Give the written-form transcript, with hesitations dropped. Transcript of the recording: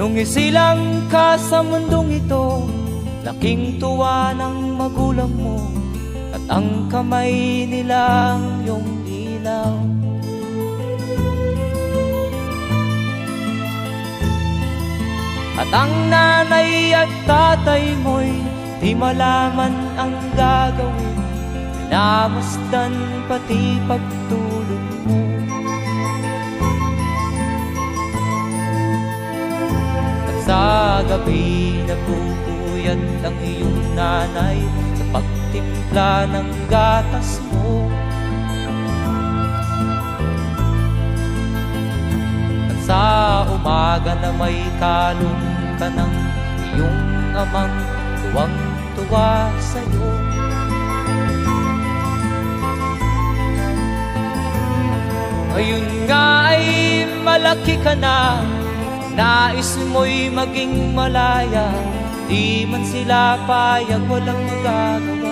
Nung isilang ka sa mundong ito, laking tuwa ng magulang mo, at ang kamay nila ang iyong ilaw. At ang nanay at tatay mo'y di malaman ang gagawin, minamasdan pati pagtulog mo. At sa gabi nagpupuyat ang iyong nanay sa pagtimpla ng gatas mo. At sa umaga na may kalong ka ng iyong amang tuwang-tuwa sa'yo. Ngayon nga ay malaki ka na, nais mo'y maging malaya, di man sila payag, walang magagawa.